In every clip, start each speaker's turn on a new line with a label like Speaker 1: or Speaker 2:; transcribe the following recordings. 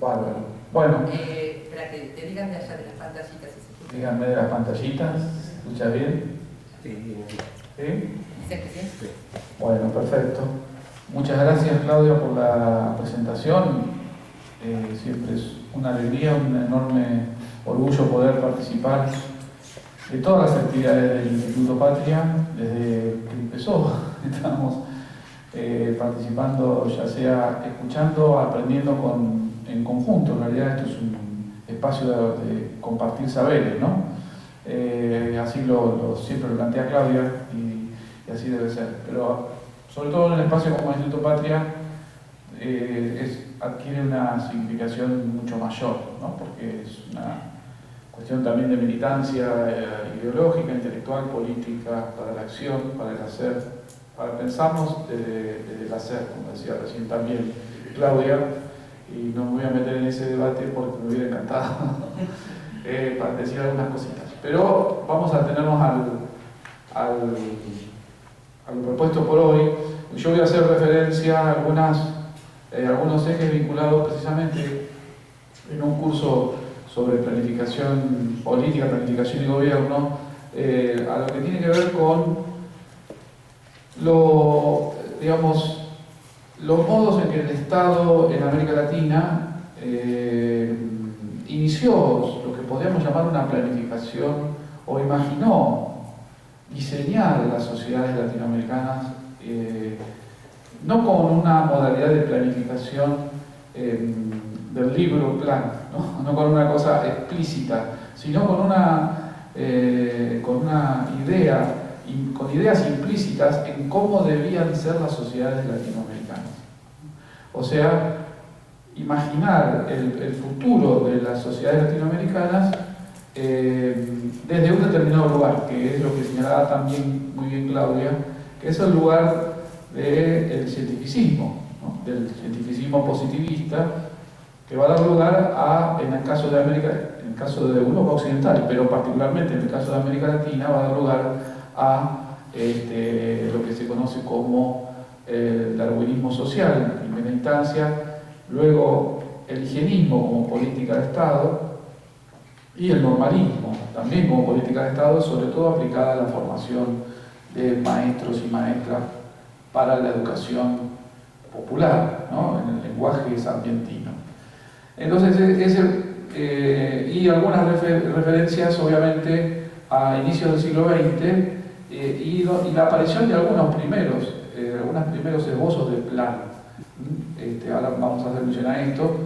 Speaker 1: Bárbaro. Bueno,
Speaker 2: Espera, que digan de allá de las pantallitas, si se escucha.
Speaker 1: díganme de las pantallitas, ¿se escucha bien?
Speaker 3: Sí.
Speaker 1: ¿Sí?
Speaker 2: ¿Dicen que sí?
Speaker 3: Sí.
Speaker 1: Bueno, perfecto. Muchas gracias, Claudia, por la presentación. Siempre es una alegría, un enorme orgullo poder participar de todas las actividades del Instituto Patria. Desde que empezó estamos participando, ya sea escuchando, aprendiendo en conjunto. En realidad esto es un espacio de compartir saberes, ¿no? Así siempre lo plantea Claudia y así debe ser. Pero sobre todo en un espacio como el Instituto Patria adquiere una significación mucho mayor, ¿no? Porque es una cuestión también de militancia ideológica, intelectual, política, para la acción, para el hacer, para pensarnos desde el hacer, como decía recién también Claudia, y no me voy a meter en ese debate porque me hubiera encantado para decir algunas cositas. Pero vamos a tenernos a lo propuesto por hoy. Yo voy a hacer referencia a algunos ejes vinculados precisamente en un curso sobre planificación política, planificación y gobierno, a lo que tiene que ver con los modos en que el Estado en América Latina inició lo que podríamos llamar una planificación o imaginó diseñar las sociedades latinoamericanas no con una modalidad de planificación del libro plan, no con una cosa explícita, sino con una idea, con ideas implícitas en cómo debían ser las sociedades latinoamericanas. O sea, imaginar el futuro de las sociedades latinoamericanas desde un determinado lugar, que es lo que señalaba también muy bien Claudia, que es el lugar del cientificismo, ¿no? Del cientificismo positivista, que va a dar lugar a, en el caso de Europa Occidental, pero particularmente en el caso de América Latina, va a dar lugar a lo que se conoce como el darwinismo social en primera instancia, luego el higienismo como política de Estado y el normalismo también como política de Estado, sobre todo aplicada a la formación de maestros y maestras para la educación popular, ¿no? En el lenguaje sarmientino. Entonces, y algunas referencias obviamente a inicios del siglo XX y la aparición de algunos primeros esbozos de plan. Ahora vamos a hacer mención a esto,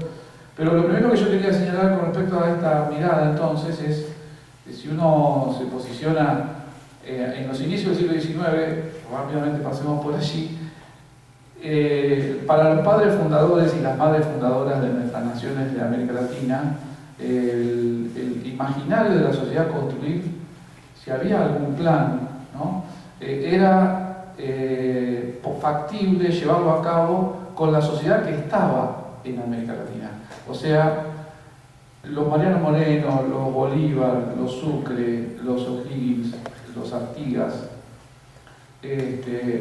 Speaker 1: pero lo primero que yo quería señalar con respecto a esta mirada entonces es que si uno se posiciona en los inicios del siglo XIX, rápidamente pasemos por allí, para los padres fundadores y las madres fundadoras de nuestras naciones de América Latina, el imaginario de la sociedad a construir, si había algún plan, ¿no? Era factible llevarlo a cabo con la sociedad que estaba en América Latina. O sea, los Mariano Moreno, los Bolívar, los Sucre, los O'Higgins, los Artigas,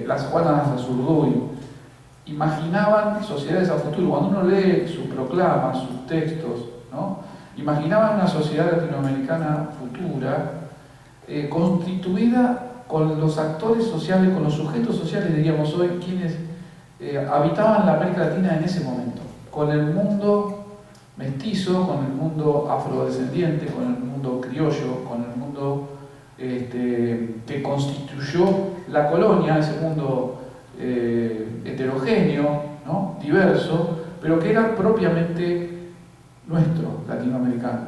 Speaker 1: las Juanas Azurduy, imaginaban sociedades a futuro. Cuando uno lee sus proclamas, sus textos, ¿no? Imaginaban una sociedad latinoamericana futura, constituida con los actores sociales, con los sujetos sociales, diríamos hoy, quienes habitaban la América Latina en ese momento, con el mundo mestizo, con el mundo afrodescendiente, con el mundo criollo, con el mundo que constituyó la colonia, ese mundo heterogéneo, ¿no? Diverso, pero que era propiamente nuestro, latinoamericano.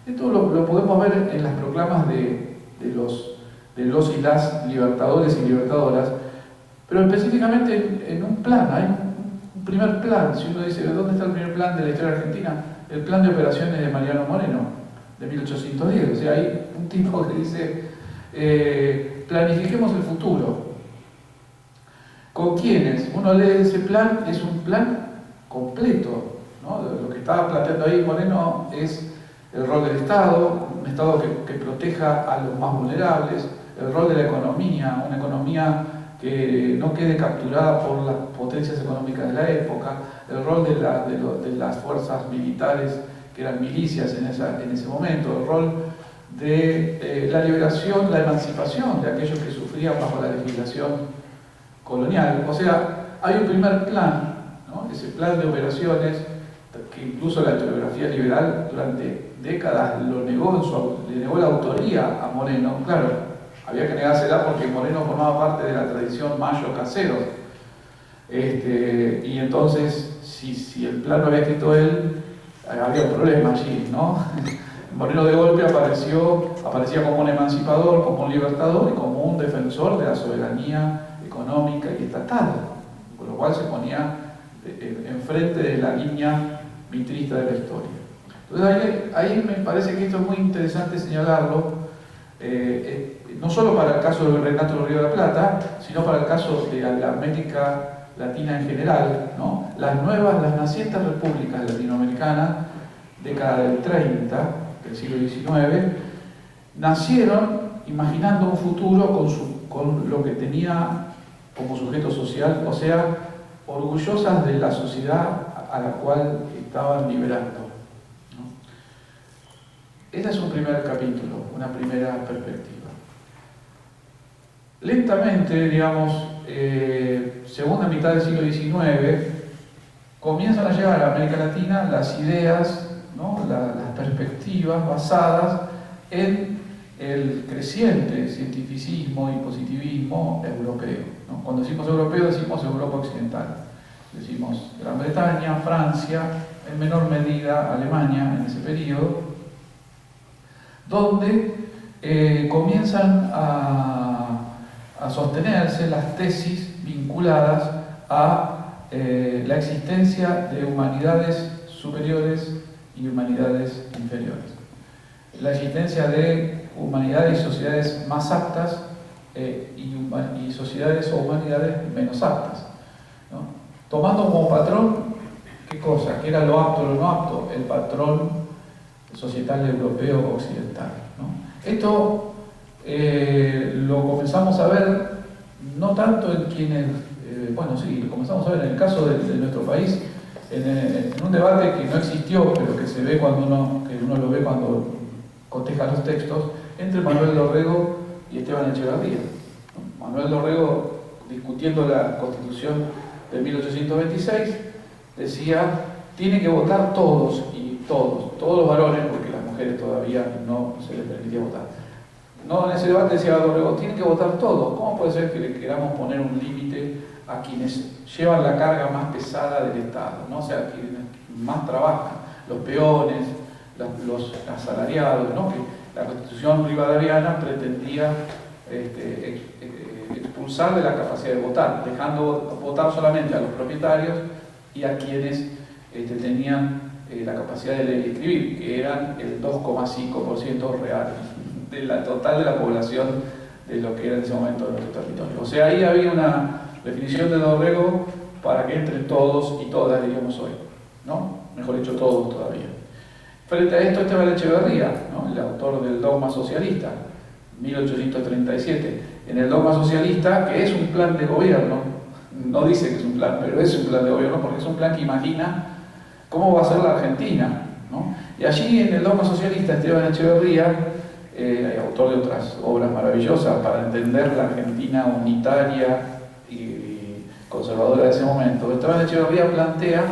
Speaker 1: Esto lo podemos ver en las proclamas de los y las libertadores y libertadoras, pero específicamente en un plan. Hay un primer plan. Si uno dice, ¿dónde está el primer plan de la historia argentina? El plan de operaciones de Mariano Moreno, de 1810. O sea, hay un tipo que dice, planifiquemos el futuro. ¿Con quiénes? Uno lee ese plan, es un plan completo, ¿no? Lo que estaba planteando ahí Moreno es el rol del Estado, un Estado que proteja a los más vulnerables, el rol de la economía, una economía que no quede capturada por las potencias económicas de la época, el rol de las fuerzas militares, que eran milicias en ese momento, el rol de la liberación, la emancipación de aquellos que sufrían bajo la legislación colonial. O sea, hay un primer plan, ¿no? Ese plan de operaciones, que incluso la historiografía liberal durante décadas le negó la autoría a Moreno. Claro, había que negársela porque Moreno formaba parte de la tradición mayo-caseros. Y entonces, si el plan lo había escrito él, había un problema allí, ¿no? Moreno de golpe aparecía como un emancipador, como un libertador y como un defensor de la soberanía económica y estatal, con lo cual se ponía enfrente de la línea vitrista de la historia. Entonces ahí me parece que esto es muy interesante señalarlo, no solo para el caso del Virreinato del Río de la Plata, sino para el caso de la América Latina en general, ¿no? Las nacientes repúblicas latinoamericanas, década del 30, del siglo XIX, nacieron imaginando un futuro con lo que tenía como sujeto social, o sea, orgullosas de la sociedad a la cual estaban liberando, ¿no? Este es un primer capítulo, una primera perspectiva. Lentamente, digamos, segunda mitad del siglo XIX, comienzan a llegar a América Latina las ideas, ¿no? Las perspectivas basadas en el creciente cientificismo y positivismo europeo, ¿no? Cuando decimos europeo, decimos Europa Occidental. Decimos Gran Bretaña, Francia, en menor medida Alemania en ese periodo, donde comienzan a sostenerse las tesis vinculadas a la existencia de humanidades superiores y humanidades inferiores. La existencia de humanidades y sociedades más aptas y sociedades o humanidades menos aptas, ¿no? Tomando como patrón, ¿qué cosa? ¿Qué era lo apto o lo no apto? El patrón societal europeo occidental, ¿no? Esto lo comenzamos a ver no tanto en quienes, bueno, sí, lo comenzamos a ver en el caso de nuestro país, en un debate que no existió, pero que se ve cuando uno lo ve cuando coteja los textos, entre Manuel Dorrego y Esteban Echeverría. Manuel Dorrego, discutiendo la Constitución de 1826, decía, tiene que votar todos los varones, porque las mujeres todavía no se les permitía votar. No, en ese debate decía Dorrego, tienen que votar todos. ¿Cómo puede ser que le queramos poner un límite a quienes llevan la carga más pesada del Estado, ¿no? O sea, quienes más trabajan, los peones, los asalariados, ¿no? Que la Constitución rivadavia pretendía expulsar de la capacidad de votar, dejando votar solamente a los propietarios y a quienes tenían la capacidad de leer y escribir, que eran el 2,5% real de la total de la población de lo que era en ese momento nuestro territorio. O sea, ahí había una definición de Dorrego para que entren todos y todas, diríamos hoy, ¿no? Mejor dicho, todos todavía. Frente a esto, Esteban Echeverría, ¿no? El autor del Dogma Socialista, 1837. En el Dogma Socialista, que es un plan de gobierno, no dice que es un plan, pero es un plan de gobierno porque es un plan que imagina cómo va a ser la Argentina, ¿no? Y allí en el Dogma Socialista, Esteban Echeverría, autor de otras obras maravillosas para entender la Argentina unitaria y conservadora de ese momento, Esteban Echeverría plantea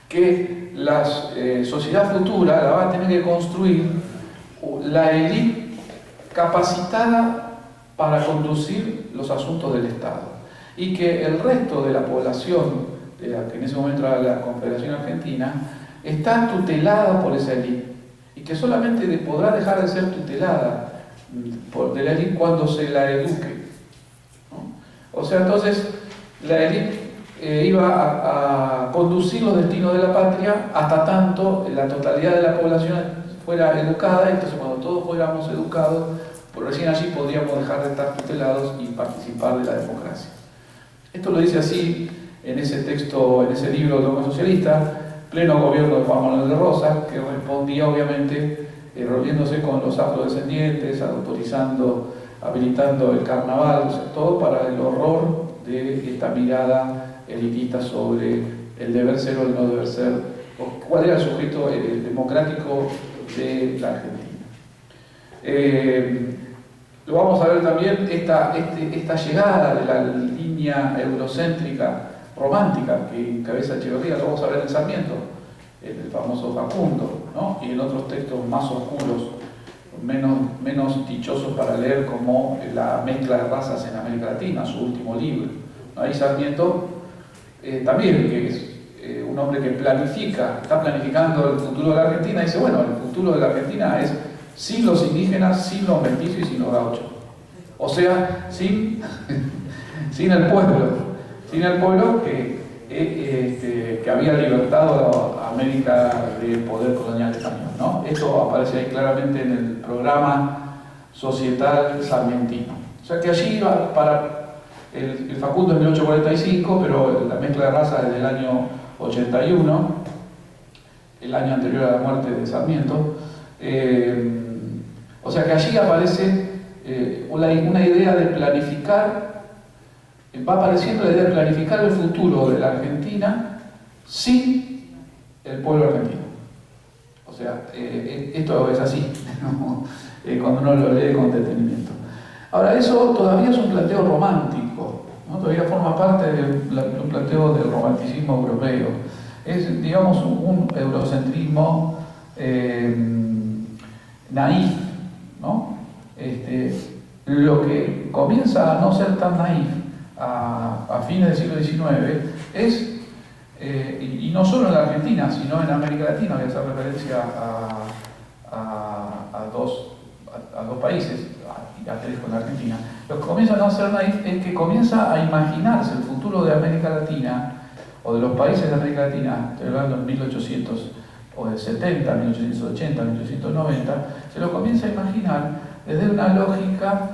Speaker 1: que la sociedad futura la va a tener que construir la élite capacitada para conducir los asuntos del Estado, y que el resto de la población, de la que en ese momento era la Confederación Argentina, está tutelada por esa élite, y que solamente podrá dejar de ser tutelada de la élite cuando se la eduque, ¿no? O sea, entonces la élite iba a conducir los destinos de la patria hasta tanto la totalidad de la población fuera educada. Entonces, cuando todos fuéramos educados, pues recién allí podríamos dejar de estar tutelados y participar de la democracia. Esto lo dice así en ese texto, en ese libro de Dogma Socialista, pleno gobierno de Juan Manuel de Rosas, que respondía obviamente reuniéndose con los afrodescendientes, autorizando habilitando el carnaval, o sea, todo para el horror de esta mirada elitista sobre el deber ser o el no deber ser, o cuál era el sujeto democrático de la Argentina. Lo vamos a ver también, esta llegada de la línea eurocéntrica romántica que encabeza Echeverría, lo vamos a ver en Sarmiento, el famoso Facundo, ¿no? Y en otros textos más oscuros, menos dichosos para leer, como La mezcla de razas en América Latina, su último libro. Ahí Sarmiento también, que es un hombre que está planificando el futuro de la Argentina, dice, bueno, el futuro de la Argentina es sin los indígenas, sin los mestizos y sin los gauchos. O sea, sin el pueblo que había libertado a América del poder colonial español, ¿no? Esto aparece ahí claramente en el programa societal sarmientino. O sea que allí va para el Facundo en 1845, pero la mezcla de razas es del año 81, el año anterior a la muerte de Sarmiento. O sea que allí aparece una idea de planificar, va apareciendo la idea de planificar el futuro de la Argentina sin el pueblo argentino. O sea, esto es así, ¿no? Cuando uno lo lee con detenimiento. Ahora, eso todavía es un planteo romántico, ¿no? Todavía forma parte de un planteo del romanticismo europeo. Es, digamos, un eurocentrismo naif, ¿no? Lo que comienza a no ser tan naif a fines del siglo XIX es, y no solo en la Argentina, sino en América Latina, voy a hacer referencia a dos países, a tres con la Argentina. Lo que comienza a no ser naif es que comienza a imaginarse el futuro de América Latina, o de los países de América Latina, estoy hablando en 1870, 1880, 1890, se lo comienza a imaginar desde una lógica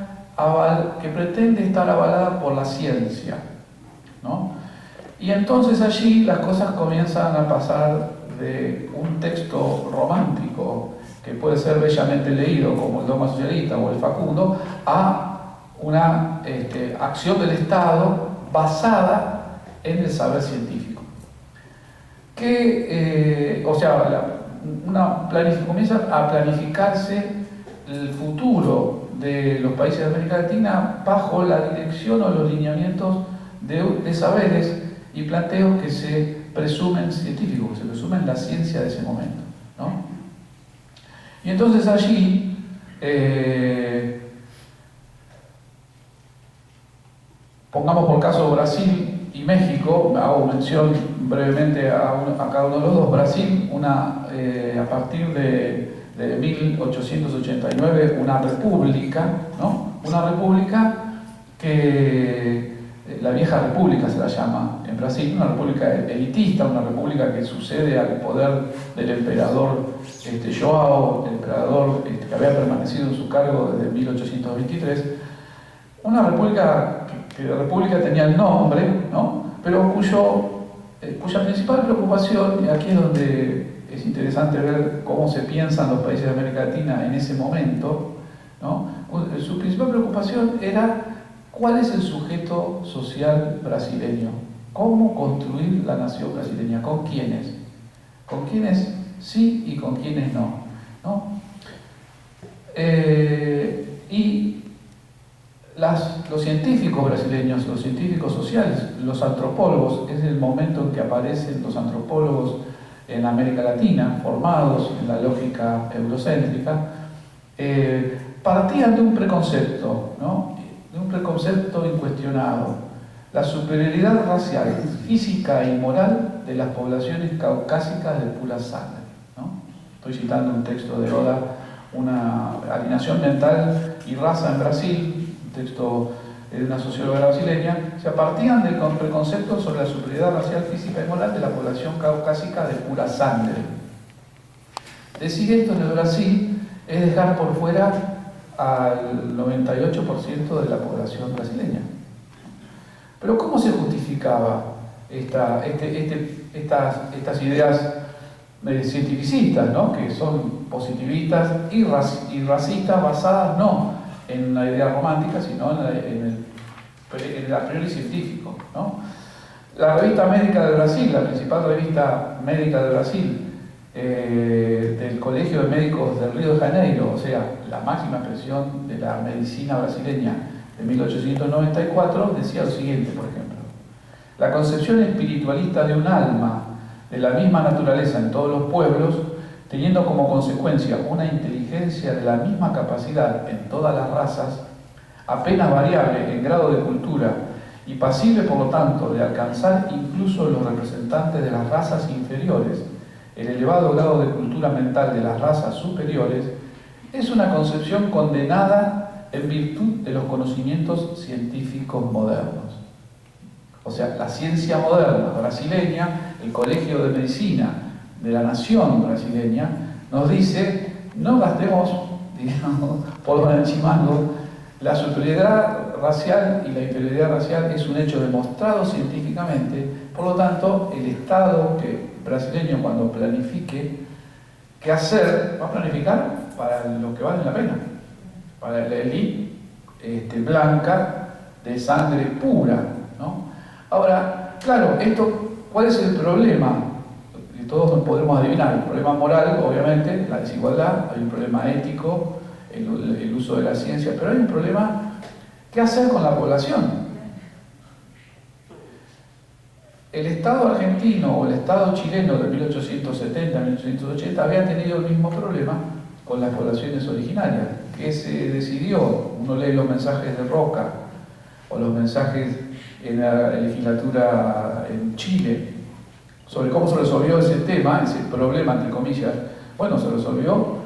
Speaker 1: que pretende estar avalada por la ciencia, ¿no? Y entonces allí las cosas comienzan a pasar de un texto romántico que puede ser bellamente leído como el Dogma Socialista o el Facundo, a una acción del Estado basada en el saber científico. O sea, comienza a planificarse el futuro de los países de América Latina bajo la dirección o los lineamientos de saberes y planteos que se presumen científicos, que se presumen la ciencia de ese momento, ¿no? Y entonces allí pongamos por caso Brasil y México, hago mención brevemente a cada uno de los dos. Brasil, a partir de 1889, una república, ¿no? Una república que la vieja república se la llama en Brasil, una república elitista, una república que sucede al poder del emperador João, el emperador que había permanecido en su cargo desde 1823, una república que de república tenía el nombre, ¿no? Pero cuya principal preocupación, y aquí es donde es interesante ver cómo se piensan los países de América Latina en ese momento, ¿no? Su principal preocupación era cuál es el sujeto social brasileño, cómo construir la nación brasileña, con quiénes sí y con quiénes no, ¿no? Y los científicos brasileños, los científicos sociales, los antropólogos, es el momento en que aparecen los antropólogos en América Latina, formados en la lógica eurocéntrica, partían de un preconcepto, ¿no? De un preconcepto incuestionado: la superioridad racial, física y moral de las poblaciones caucásicas de pura sangre, ¿no? Estoy citando un texto de Oda, una alienación mental y raza en Brasil, un texto de una socióloga brasileña. Se partían del preconcepto sobre la superioridad racial, física y moral de la población caucásica de pura sangre. Decir esto en el Brasil es dejar por fuera al 98% de la población brasileña. Pero ¿cómo se justificaba estas ideas cientificistas, ¿no? Que son positivistas y racistas, basadas no en la idea romántica, sino en el a priori científico, ¿no? La revista médica de Brasil, la principal revista médica de Brasil, del Colegio de Médicos del Río de Janeiro, o sea, la máxima expresión de la medicina brasileña de 1894, decía lo siguiente, por ejemplo: la concepción espiritualista de un alma de la misma naturaleza en todos los pueblos, teniendo como consecuencia una inteligencia de la misma capacidad en todas las razas, apenas variable en grado de cultura y pasible, por lo tanto, de alcanzar incluso los representantes de las razas inferiores el elevado grado de cultura mental de las razas superiores, es una concepción condenada en virtud de los conocimientos científicos modernos. O sea, la ciencia moderna brasileña, el Colegio de Medicina de la Nación brasileña, nos dice: no gastemos, digamos, polvo en el chimango. La superioridad racial y la inferioridad racial es un hecho demostrado científicamente. Por lo tanto, el Estado brasileño, cuando planifique qué hacer, va a planificar para lo que vale la pena, para la élite blanca de sangre pura, ¿no? Ahora, claro, ¿cuál es el problema? Todos podemos adivinar. El problema moral, obviamente, la desigualdad; hay un problema ético, el uso de la ciencia, pero hay un problema: ¿qué hacer con la población? El Estado argentino o el Estado chileno de 1870 a 1880 había tenido el mismo problema con las poblaciones originarias, que se decidió. Uno lee los mensajes de Roca o los mensajes en la legislatura en Chile sobre cómo se resolvió ese tema, ese problema, entre comillas. Bueno, se resolvió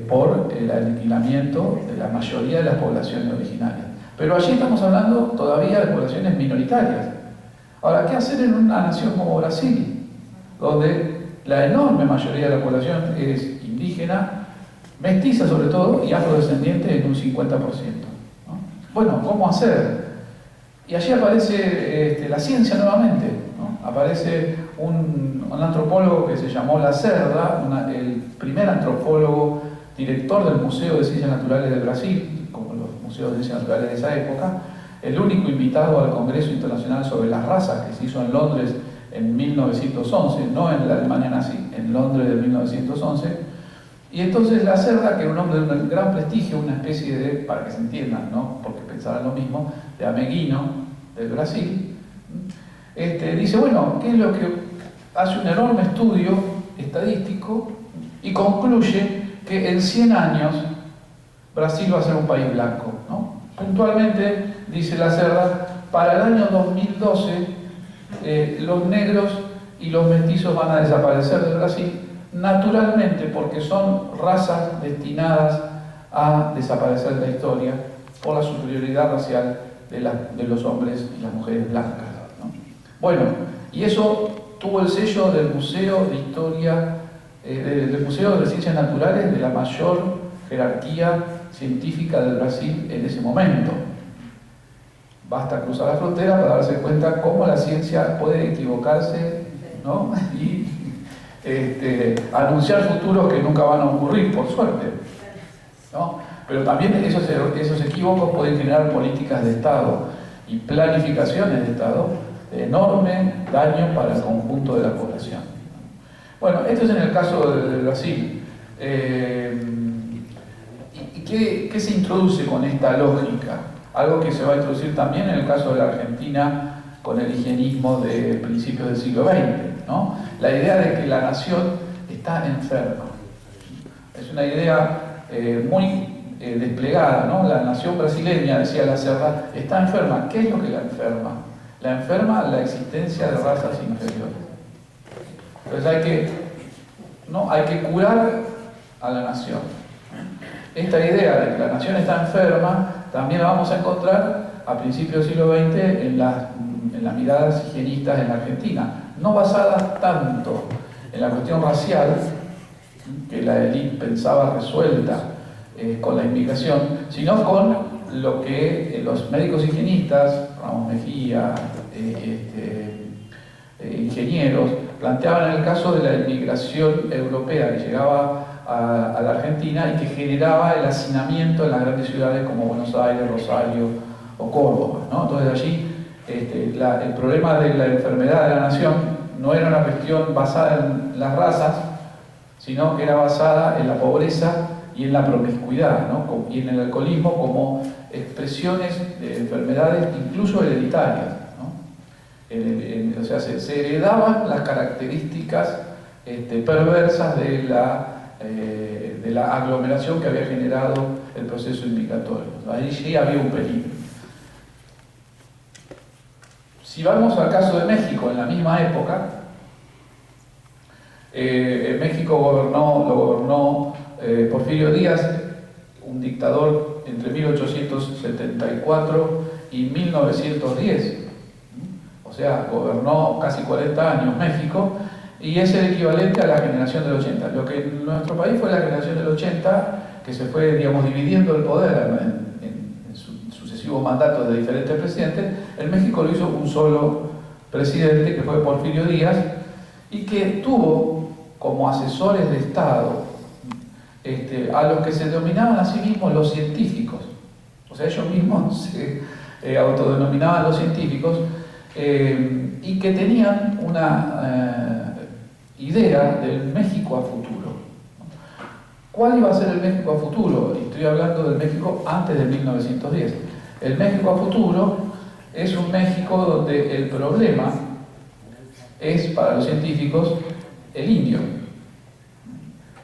Speaker 1: por el aniquilamiento de la mayoría de las poblaciones originarias. Pero allí estamos hablando todavía de poblaciones minoritarias. Ahora, ¿qué hacer en una nación como Brasil, donde la enorme mayoría de la población es indígena, mestiza sobre todo, y afrodescendiente en un 50%? ¿No? Bueno, ¿cómo hacer? Y allí aparece la ciencia nuevamente, ¿no? Aparece un antropólogo que se llamó Lacerda, el primer antropólogo director del Museo de Ciencias Naturales de Brasil, como los museos de ciencias naturales de esa época, el único invitado al Congreso Internacional sobre las Razas, que se hizo en Londres en 1911, no en la Alemania nazi, en Londres de 1911. Y entonces Lacerda, que era un hombre de un gran prestigio, una especie de, para que se entiendan, ¿no?, porque pensaban lo mismo, de ameguino del Brasil, dice: bueno, ¿qué es lo que hace? Un enorme estudio estadístico y concluye que en 100 años Brasil va a ser un país blanco, ¿no? Puntualmente, dice Lacerda, para el año 2012 los negros y los mestizos van a desaparecer de Brasil, naturalmente, porque son razas destinadas a desaparecer de la historia por la superioridad racial de los hombres y las mujeres blancas, ¿no? Bueno, y eso tuvo el sello del Museo de Historia, del Museo de Ciencias Naturales, de la mayor jerarquía científica del Brasil en ese momento. Basta cruzar la frontera para darse cuenta cómo la ciencia puede equivocarse, ¿no?, y anunciar futuros que nunca van a ocurrir, por suerte, ¿no? Pero también esos equívocos pueden generar políticas de Estado y planificaciones de Estado de enorme daño para el conjunto de la población. Bueno, esto es en el caso de Brasil. ¿Y qué se introduce con esta lógica? Algo que se va a introducir también en el caso de la Argentina con el higienismo de principios del siglo XX, ¿no? La idea de que la nación está enferma. Es una idea muy desplegada, ¿no? La nación brasileña, decía Lacerda, está enferma. ¿Qué es lo que la enferma? La enferma la existencia de razas inferiores. Entonces hay que curar a la nación. Esta idea de que la nación está enferma también la vamos a encontrar a principios del siglo XX en las miradas higienistas en la Argentina, no basadas tanto en la cuestión racial, que la élite pensaba resuelta con la inmigración, sino con lo que los médicos higienistas, Ramos Mejía, ingenieros, planteaban en el caso de la inmigración europea que llegaba a la Argentina y que generaba el hacinamiento en las grandes ciudades como Buenos Aires, Rosario o Córdoba, ¿no? Entonces allí el problema de la enfermedad de la nación no era una cuestión basada en las razas, sino que era basada en la pobreza y en la promiscuidad, ¿no? Y en el alcoholismo como expresiones de enfermedades incluso hereditarias, ¿no? O sea, se heredaban las características perversas de la aglomeración que había generado el proceso imigratorio. Ahí sí había un peligro. Si vamos al caso de México, en la misma época, en México lo gobernó Porfirio Díaz, un dictador entre 1874 y 1910. O sea, gobernó casi 40 años México y es el equivalente a la generación del 80. Lo que en nuestro país fue la generación del 80, que se fue, digamos, dividiendo el poder en sucesivos mandatos de diferentes presidentes. En México lo hizo un solo presidente, que fue Porfirio Díaz, y que tuvo como asesores de Estado a los que se denominaban a sí mismos los científicos. O sea, ellos mismos se autodenominaban los científicos, y que tenían una idea del México a futuro. ¿Cuál iba a ser el México a futuro? Estoy hablando del México antes de 1910. El México a futuro es un México donde el problema es, para los científicos, el indio.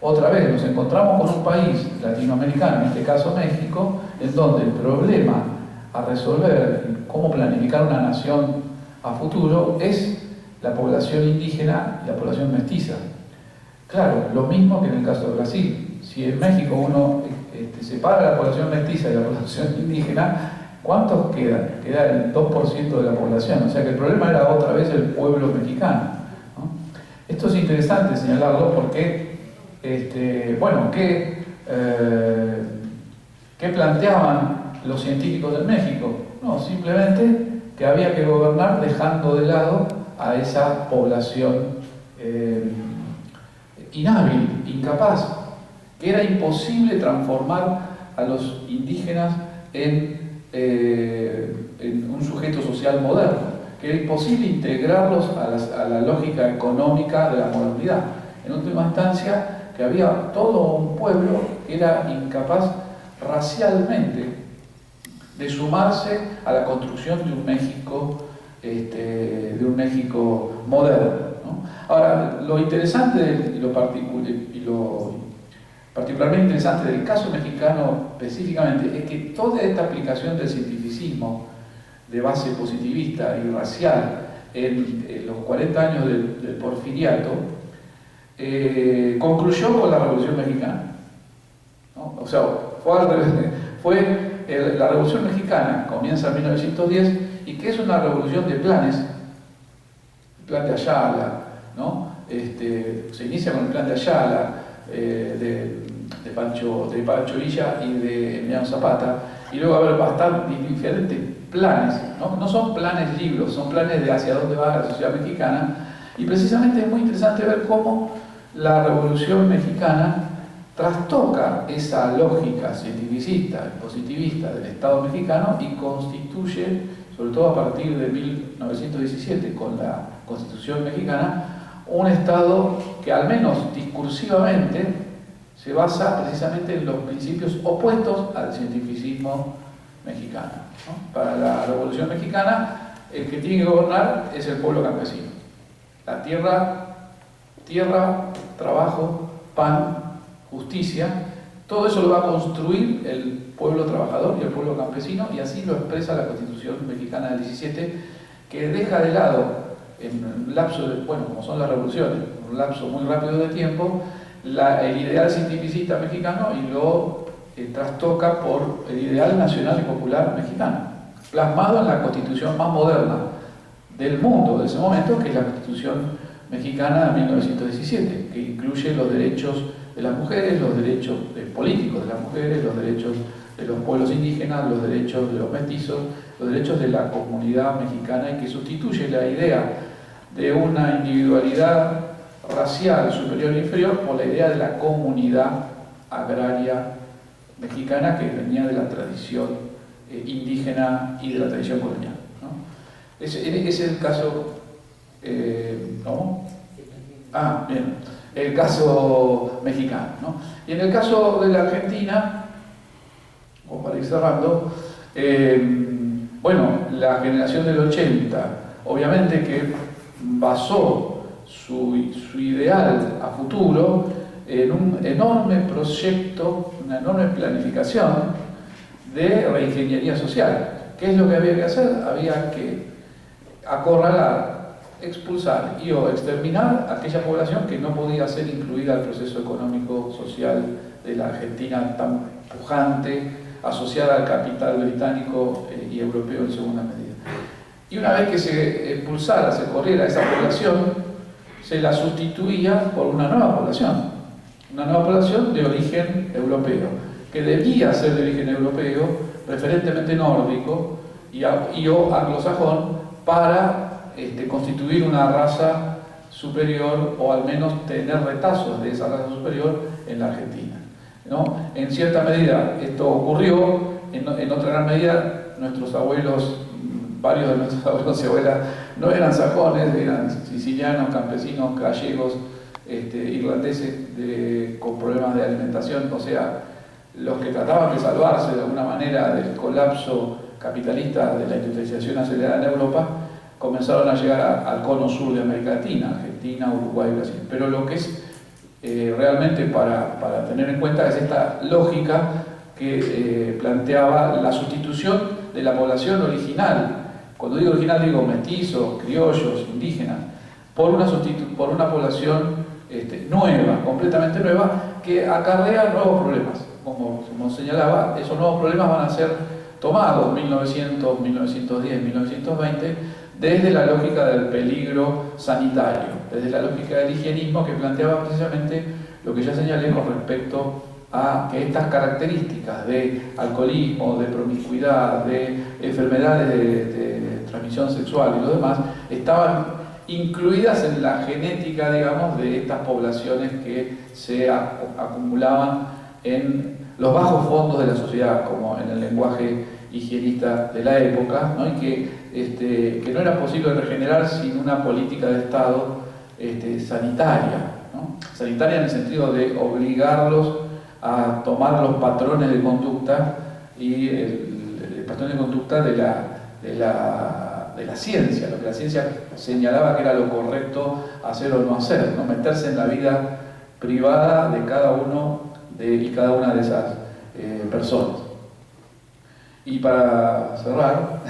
Speaker 1: Otra vez nos encontramos con un país latinoamericano, en este caso México, en donde el problema a resolver, cómo planificar una nación a futuro, es la población indígena y la población mestiza. Claro, lo mismo que en el caso de Brasil. Si en México uno separa la población mestiza y la población indígena, ¿cuántos quedan? Queda el 2% de la población. O sea que el problema era otra vez el pueblo mexicano, ¿no? Esto es interesante señalarlo porque, bueno, ¿qué planteaban los científicos de México? No, simplemente que había que gobernar dejando de lado a esa población inhábil, incapaz, que era imposible transformar a los indígenas en un sujeto social moderno, que era imposible integrarlos a la lógica económica de la modernidad. En última instancia, que había todo un pueblo que era incapaz racialmente de sumarse a la construcción de un México moderno, ¿no? Ahora, lo interesante y lo particularmente interesante del caso mexicano específicamente es que toda esta aplicación del cientificismo de base positivista y racial en los 40 años del porfiriato concluyó con la Revolución Mexicana, ¿no? O sea, la Revolución Mexicana comienza en 1910 y que es una revolución de planes, el plan de Ayala, ¿no? Se inicia con el plan de Ayala, de Pancho Villa y de Emiliano Zapata, y luego va a haber bastante diferentes planes, ¿no? No son planes libros, son planes de hacia dónde va la sociedad mexicana, y precisamente es muy interesante ver cómo la Revolución Mexicana trastoca esa lógica cientificista y positivista del Estado mexicano y constituye, sobre todo a partir de 1917, con la Constitución mexicana, un Estado que al menos discursivamente se basa precisamente en los principios opuestos al cientificismo mexicano, ¿no? Para la Revolución Mexicana, el que tiene que gobernar es el pueblo campesino. La tierra, trabajo, pan, justicia, todo eso lo va a construir el pueblo trabajador y el pueblo campesino, y así lo expresa la Constitución mexicana del 17, que deja de lado, en un lapso de, bueno, como son las revoluciones, un lapso muy rápido de tiempo, el ideal cientificista mexicano y lo trastoca por el ideal nacional y popular mexicano, plasmado en la Constitución más moderna del mundo de ese momento, que es la Constitución mexicana de 1917, que incluye los derechos de las mujeres, los derechos políticos de las mujeres, los derechos de los pueblos indígenas, los derechos de los mestizos, los derechos de la comunidad mexicana, y que sustituye la idea de una individualidad racial superior e inferior por la idea de la comunidad agraria mexicana que venía de la tradición indígena y de la tradición colonial, ¿no? Ese es el caso, ¿no? Ah, bien, el caso mexicano, ¿no? Y en el caso de la Argentina, o para ir cerrando, bueno, la generación del 80, obviamente que basó su ideal a futuro en un enorme proyecto, una enorme planificación de reingeniería social. ¿Qué es lo que había que hacer? Había que acorralar, expulsar y o exterminar a aquella población que no podía ser incluida al proceso económico social de la Argentina tan pujante, asociada al capital británico y europeo en segunda medida. Y una vez que se expulsara, se corriera esa población, se la sustituía por una nueva población de origen europeo, que debía ser de origen europeo, preferentemente nórdico y o anglosajón, para constituir una raza superior o al menos tener retazos de esa raza superior en la Argentina, ¿no? En cierta medida esto ocurrió, en otra gran medida nuestros abuelos, varios de nuestros abuelos y abuelas no eran sajones, eran sicilianos, campesinos, gallegos, irlandeses con problemas de alimentación, o sea, los que trataban de salvarse de alguna manera del colapso capitalista de la industrialización acelerada en Europa, comenzaron a llegar al cono sur de América Latina, Argentina, Uruguay, Brasil. Pero lo que es realmente para tener en cuenta es esta lógica que planteaba la sustitución de la población original. Cuando digo original digo mestizos, criollos, indígenas, por una población nueva, completamente nueva, que acarrea nuevos problemas. Como señalaba, esos nuevos problemas van a ser tomados 1900, 1910, 1920 desde la lógica del peligro sanitario, desde la lógica del higienismo que planteaba precisamente lo que ya señalé con respecto a que estas características de alcoholismo, de promiscuidad, de enfermedades de transmisión sexual y lo demás estaban incluidas en la genética, digamos, de estas poblaciones que se acumulaban en los bajos fondos de la sociedad, como en el lenguaje higienista de la época, ¿no? Y que no era posible regenerar sin una política de Estado sanitaria, ¿no? Sanitaria en el sentido de obligarlos a tomar los patrones de conducta y el patrón de conducta de la ciencia, lo que la ciencia señalaba que era lo correcto hacer o no hacer, no meterse en la vida privada de cada uno y cada una de esas personas. Y para cerrar,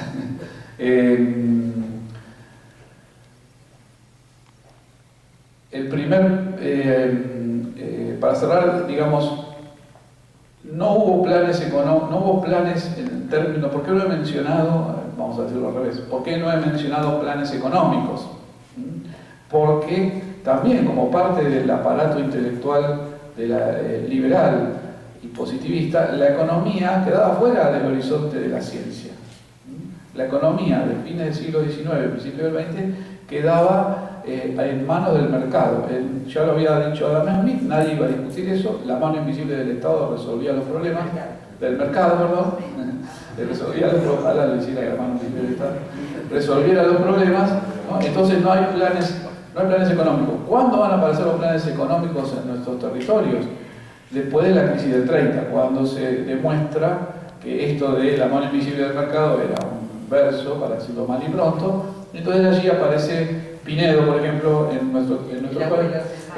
Speaker 1: para cerrar, digamos, no hubo planes económicos, no hubo planes en términos, ¿por qué no he mencionado, vamos a decirlo al revés, por qué no he mencionado planes económicos? Porque también como parte del aparato intelectual liberal y positivista, la economía quedaba fuera del horizonte de la ciencia. La economía de fines del siglo XIX, principio del XX, quedaba en manos del mercado. Ya lo había dicho Adam Smith, nadie iba a discutir eso, la mano invisible del Estado resolvía los problemas, del mercado, perdón, resolvía los problemas, ojalá lo hiciera la mano invisible del Estado, resolviera los problemas, ¿no? Entonces no hay planes económicos. ¿Cuándo van a aparecer los planes económicos en nuestros territorios? Después de la crisis del 30, cuando se demuestra que esto de la mano invisible del mercado era un verso, para decirlo mal y pronto. Entonces allí aparece Pinedo, por ejemplo, en nuestro país,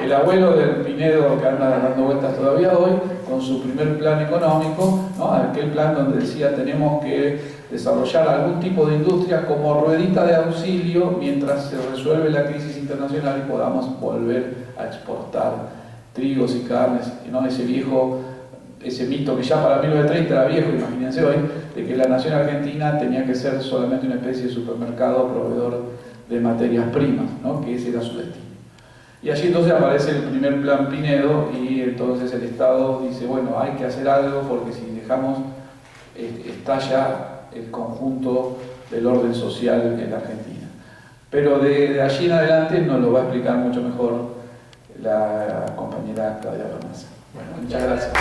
Speaker 1: el abuelo del Pinedo que anda dando vueltas todavía hoy, con su primer plan económico, ¿no? Aquel plan donde decía tenemos que desarrollar algún tipo de industria como ruedita de auxilio mientras se resuelve la crisis internacional y podamos volver a exportar trigos y carnes, ¿no? Ese mito que ya para 1930 era viejo, imagínense hoy, de que la nación argentina tenía que ser solamente una especie de supermercado proveedor de materias primas, ¿no? Que ese era su destino. Y allí entonces aparece el primer plan Pinedo y entonces el Estado dice, bueno, hay que hacer algo porque si dejamos, estalla el conjunto del orden social en la Argentina. Pero de allí en adelante nos lo va a explicar mucho mejor Claudia Ramasa. Bueno, muchas gracias.